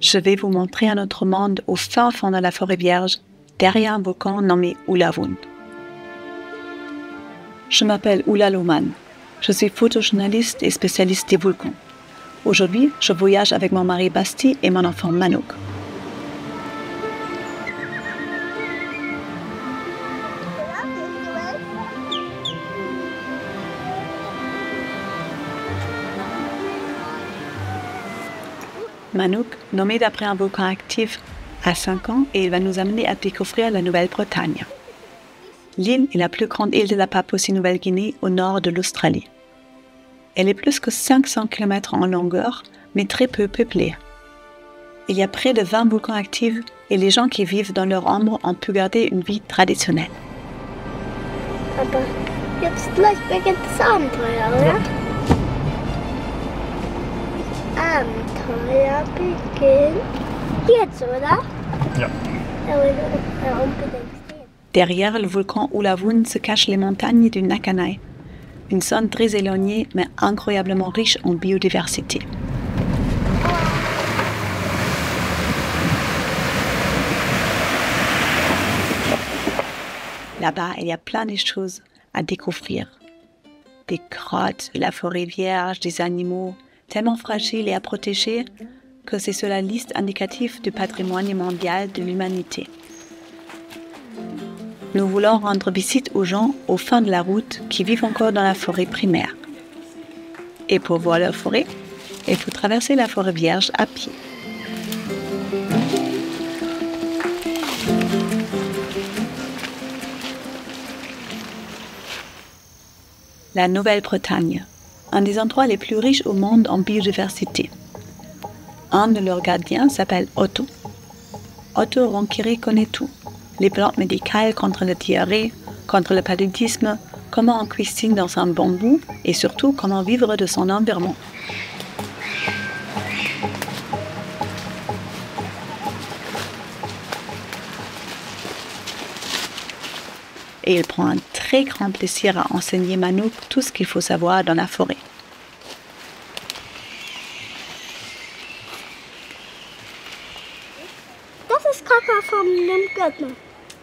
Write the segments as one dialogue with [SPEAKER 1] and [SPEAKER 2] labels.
[SPEAKER 1] Je vais vous montrer un autre monde au fin fond de la forêt vierge, derrière un volcan nommé Ulavun. Je m'appelle Ulla Lohmann. Je suis photojournaliste et spécialiste des volcans. Aujourd'hui, je voyage avec mon mari Basti et mon enfant Manouk. Manouk, nommé d'après un volcan actif, a 5 ans et il va nous amener à découvrir la Nouvelle-Bretagne. L'île est la plus grande île de la Papouasie-Nouvelle-Guinée au nord de l'Australie. Elle est plus que 500 km en longueur, mais très peu peuplée. Il y a près de 20 volcans actifs et les gens qui vivent dans leur ombre ont pu garder une vie traditionnelle.
[SPEAKER 2] Papa, jetzt gleich beginnt das Abenteuer, oder? Abenteuer beginnt jetzt, oder?
[SPEAKER 3] Ja.
[SPEAKER 1] Derrière le volcan Ulavun se cachent les montagnes du Nakanai, une zone très éloignée mais incroyablement riche en biodiversité. Là-bas, il y a plein de choses à découvrir. Des grottes, la forêt vierge, des animaux tellement fragiles et à protéger que c'est sur la liste indicative du patrimoine mondial de l'humanité. Nous voulons rendre visite aux gens au fin de la route qui vivent encore dans la forêt primaire. Et pour voir leur forêt, il faut traverser la forêt vierge à pied. La Nouvelle-Bretagne, un des endroits les plus riches au monde en biodiversité. Un de leurs gardiens s'appelle Otto. Otto Ronqueré connaît tout. Les plantes médicales contre la diarrhée, contre le paludisme, comment on cuisine dans un bambou et surtout comment vivre de son environnement. Et il prend un très grand plaisir à enseigner Manouk tout ce qu'il faut savoir dans la forêt.
[SPEAKER 2] Das ist Kaka von dem Gärtner.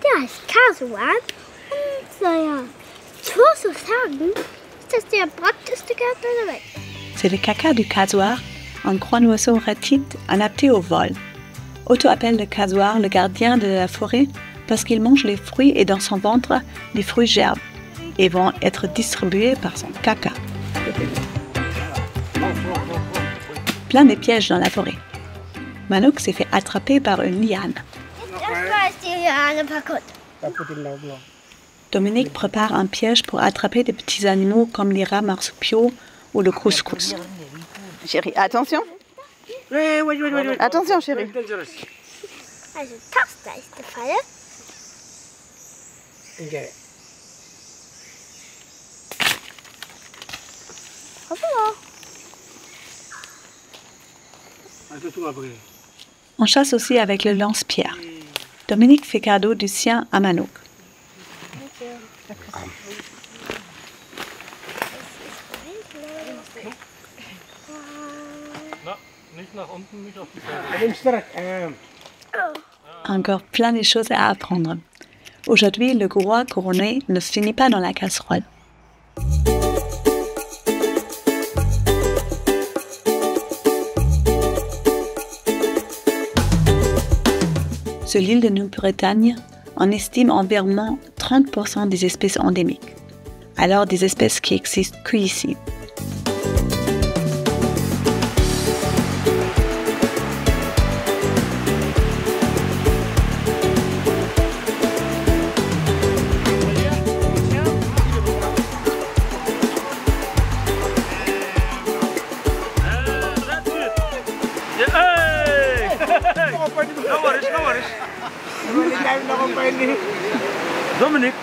[SPEAKER 2] Der heißt Kasuan. Und naja, ich muss so sagen, ist das der praktischste Gärtner der Welt.
[SPEAKER 1] C'est le caca du casuar, un grand oiseau ratite adapté au vol. Otto appelle le casuar le gardien de la forêt parce qu'il mange les fruits et dans son ventre, les fruits germent et vont être distribués par son caca. Plein de pièges dans la forêt. Manouk s'est fait attraper par une liane. Dominique prépare un piège pour attraper des petits animaux comme les rats marsupiaux ou le couscous. Chérie, attention. Attention, chérie.
[SPEAKER 2] Also das da ist der Fall.
[SPEAKER 1] On chasse aussi avec le lance-pierre. Dominique fait cadeau du sien à Manouk. Encore plein de choses à apprendre. Aujourd'hui, le roi couronné ne finit pas dans la casserole. Sur l'île de Nouvelle-Bretagne, on estime environ 30% des espèces endémiques, alors des espèces qui existent qu'ici.
[SPEAKER 3] Dominic,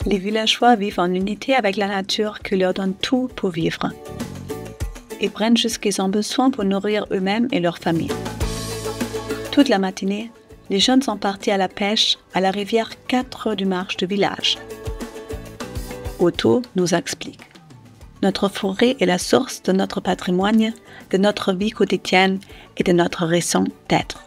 [SPEAKER 1] Les villageois vivent en unité avec la nature qui leur donne tout pour vivre. Ils prennent ce qu'ils ont besoin pour nourrir eux-mêmes et leur famille. Toute la matinée, les jeunes sont partis à la pêche à la rivière 4 heures de marche du village. Otto nous explique. Notre forêt est la source de notre patrimoine, de notre vie quotidienne et de notre raison d'être.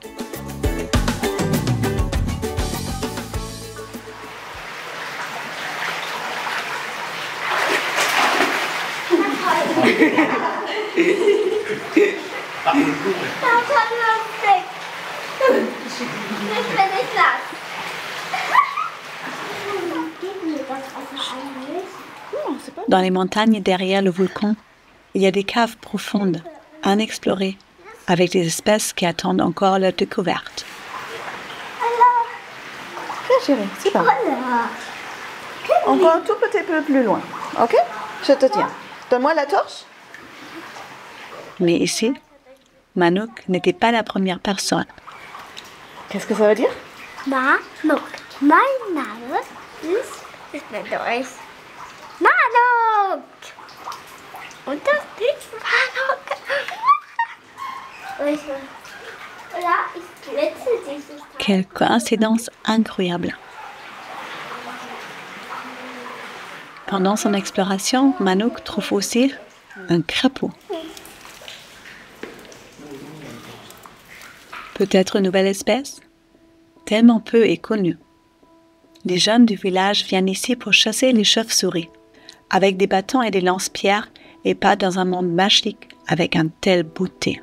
[SPEAKER 1] Dans les montagnes derrière le volcan, il y a des caves profondes, inexplorées, avec des espèces qui attendent encore leur découverte.
[SPEAKER 4] Ok, chérie, c'est bon. Encore un tout petit peu plus loin. Ok? Je te tiens. Donne-moi la torche.
[SPEAKER 1] Mais ici, Manouk n'était pas la première personne.
[SPEAKER 4] Qu'est-ce que ça veut dire?
[SPEAKER 2] Manouk. Mein Name ist Doris. Manouk! Und das ist Manouk. Und là, ich glitze dieses Teil.
[SPEAKER 1] Quelle coïncidence incroyable! Pendant son exploration, Manouk trouve aussi un crapaud. Peut-être une nouvelle espèce? Tellement peu est connue. Les jeunes du village viennent ici pour chasser les chauves-souris, avec des bâtons et des lance-pierres, et pas dans un monde magique avec un tel beauté.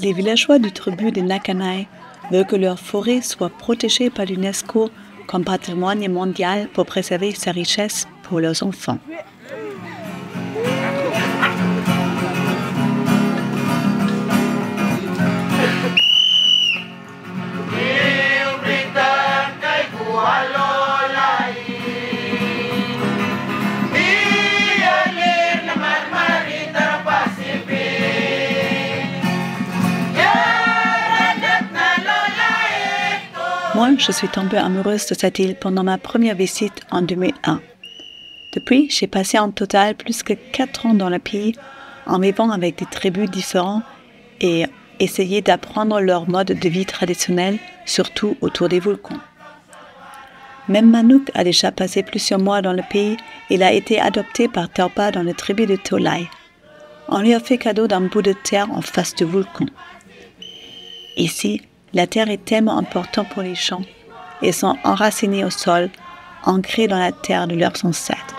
[SPEAKER 1] Les villageois du tribu des Nakanai veulent que leur forêt soit protégée par l'UNESCO comme patrimoine mondial pour préserver sa richesse pour leurs enfants. Moi, je suis tombée amoureuse de cette île pendant ma première visite en 2001. Depuis, j'ai passé en total plus que 4 ans dans le pays, en vivant avec des tribus différentes et essayé d'apprendre leur mode de vie traditionnel, surtout autour des volcans. Même Manouk a déjà passé plusieurs mois dans le pays et il a été adopté par Terpa dans la tribu de Tolai. On lui a fait cadeau d'un bout de terre en face du volcan. Ici, la terre est tellement importante pour les champs et sont enracinés au sol, ancrés dans la terre de leurs ancêtres.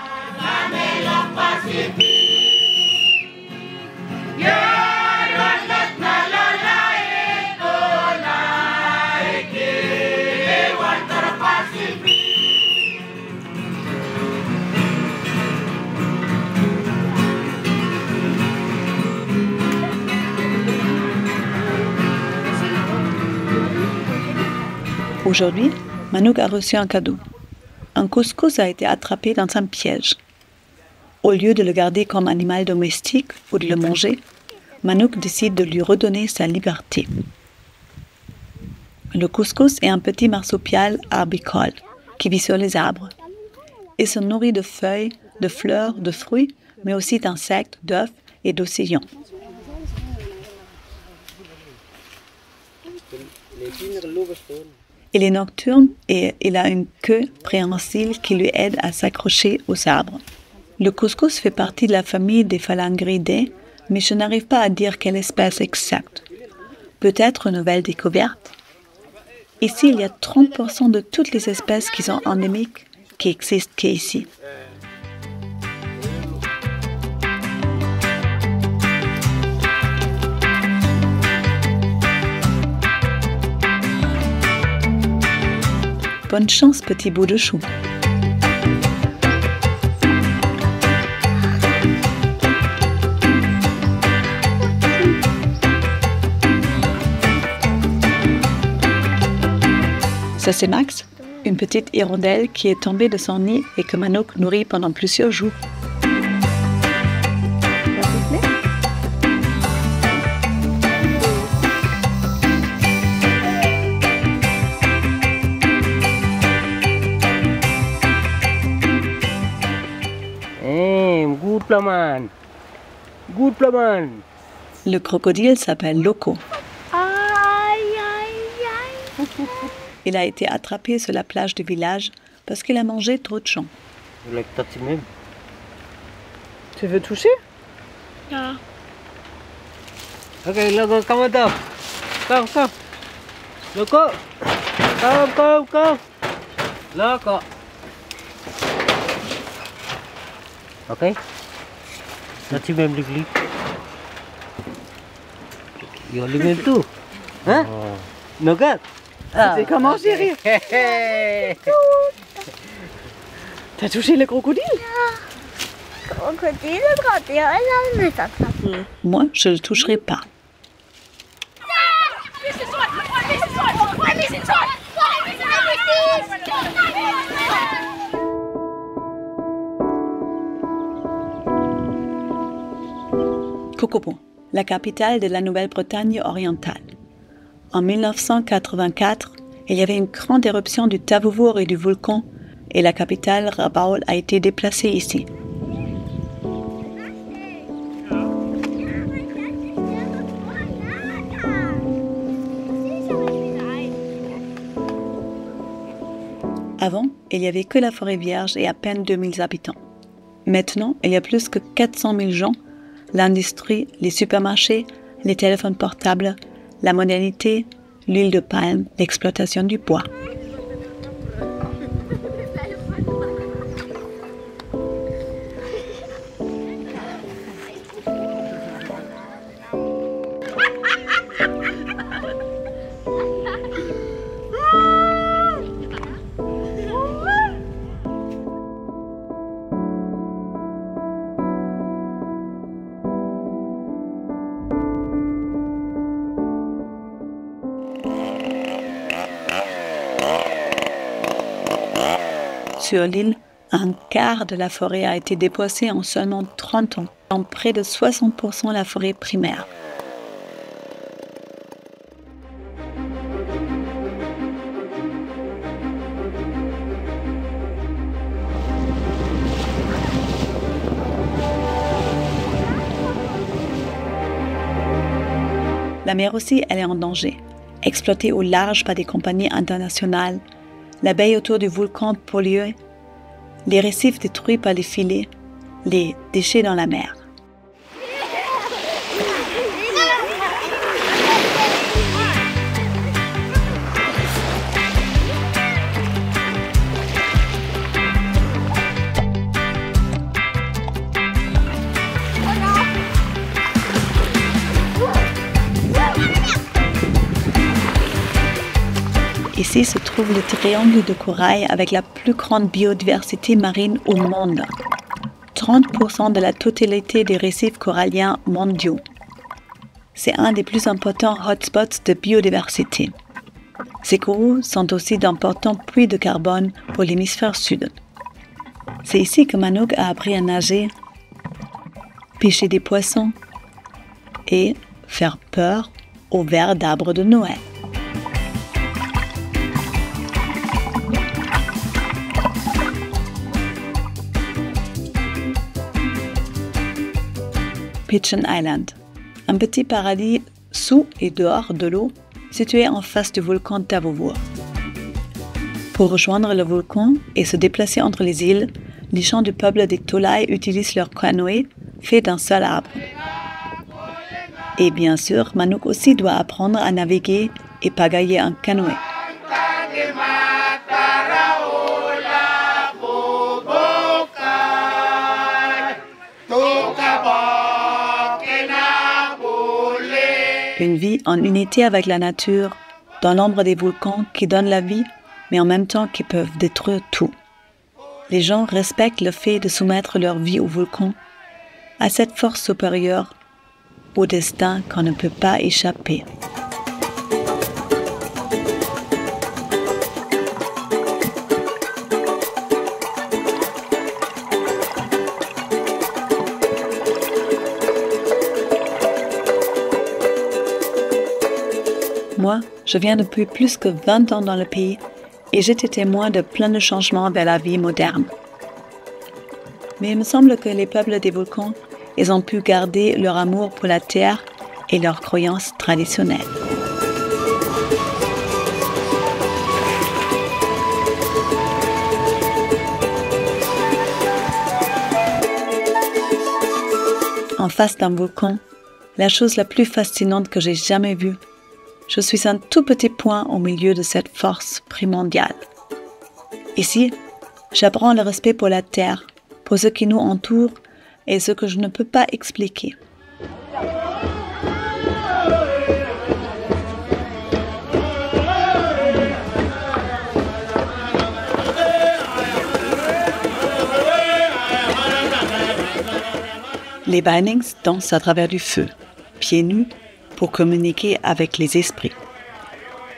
[SPEAKER 1] Aujourd'hui, Manouk a reçu un cadeau. Un couscous a été attrapé dans un piège. Au lieu de le garder comme animal domestique ou de le manger, Manouk décide de lui redonner sa liberté. Le couscous est un petit marsupial arbicole qui vit sur les arbres. Il se nourrit de feuilles, de fleurs, de fruits, mais aussi d'insectes, d'œufs et d'océans. Il est nocturne et il a une queue préhensile qui lui aide à s'accrocher aux arbres. Le couscous fait partie de la famille des Phalangridae, mais je n'arrive pas à dire quelle espèce exacte. Peut-être une nouvelle découverte. Ici, il y a 30% de toutes les espèces qui sont endémiques qui existent qu'ici. Bonne chance, petit bout de chou. Ça, c'est Max, une petite hirondelle qui est tombée de son nid et que Manouk nourrit pendant plusieurs jours.
[SPEAKER 3] Plaman. Good Plaman.
[SPEAKER 1] Le crocodile s'appelle Loco.
[SPEAKER 2] Aïe, aïe, aïe.
[SPEAKER 1] Il a été attrapé sur la plage du village parce qu'il a mangé trop de champs.
[SPEAKER 3] You like touching him?
[SPEAKER 4] Tu veux toucher?
[SPEAKER 2] Ja.
[SPEAKER 3] Okay, Loco, come on top. Come, come. Loco. Come, come, come. Loco. Okay. Touch him, Emily. You only went two. Hein? No good.
[SPEAKER 4] C'était comment, chérie? T'as touché le crocodile?
[SPEAKER 2] Krokodile traut ihr euch nicht attrapieren.
[SPEAKER 1] Moi, je ne le toucherai pas. Kokopo, la capitale de la Nouvelle-Bretagne orientale. En 1984, il y avait une grande éruption du Tavovour et du volcan et la capitale Rabaul a été déplacée ici. Avant, il n'y avait que la forêt vierge et à peine 2000 habitants. Maintenant, il y a plus que 400 000 gens, l'industrie, les supermarchés, les téléphones portables, la modernité, l'huile de palme, l'exploitation du bois. Sur l'île, un quart de la forêt a été dépassé en seulement 30 ans, en près de 60% la forêt primaire. La mer aussi, elle est en danger. Exploitée au large par des compagnies internationales, la baie autour du volcan polluée, les récifs détruits par les filets, les déchets dans la mer. Ici se trouve le triangle de corail avec la plus grande biodiversité marine au monde. 30% de la totalité des récifs coralliens mondiaux. C'est un des plus importants hotspots de biodiversité. Ces coraux sont aussi d'importants puits de carbone pour l'hémisphère sud. C'est ici que Manouk a appris à nager, pêcher des poissons et faire peur aux vers d'arbres de Noël. Pigeon Island, un petit paradis sous et dehors de l'eau, situé en face du volcan Tavovour. Pour rejoindre le volcan et se déplacer entre les îles, les gens du peuple des Tolai utilisent leur canoë fait d'un seul arbre. Et bien sûr, Manouk aussi doit apprendre à naviguer et pagayer un canoë. Une vie en unité avec la nature, dans l'ombre des volcans qui donnent la vie, mais en même temps qui peuvent détruire tout. Les gens respectent le fait de soumettre leur vie au volcan, à cette force supérieure, au destin qu'on ne peut pas échapper. Moi, je viens depuis plus que 20 ans dans le pays et j'étais témoin de plein de changements vers la vie moderne. Mais il me semble que les peuples des volcans, ils ont pu garder leur amour pour la terre et leurs croyances traditionnelles. En face d'un volcan, la chose la plus fascinante que j'ai jamais vue, je suis un tout petit point au milieu de cette force primordiale. Ici, j'apprends le respect pour la terre, pour ce qui nous entoure et ce que je ne peux pas expliquer. Les Vinings dansent à travers du feu, pieds nus, pour communiquer avec les esprits.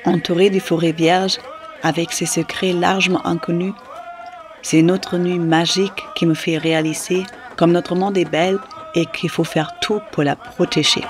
[SPEAKER 1] Entourés des forêts vierges, avec ses secrets largement inconnus, c'est notre nuit magique qui me fait réaliser comme notre monde est belle et qu'il faut faire tout pour la protéger.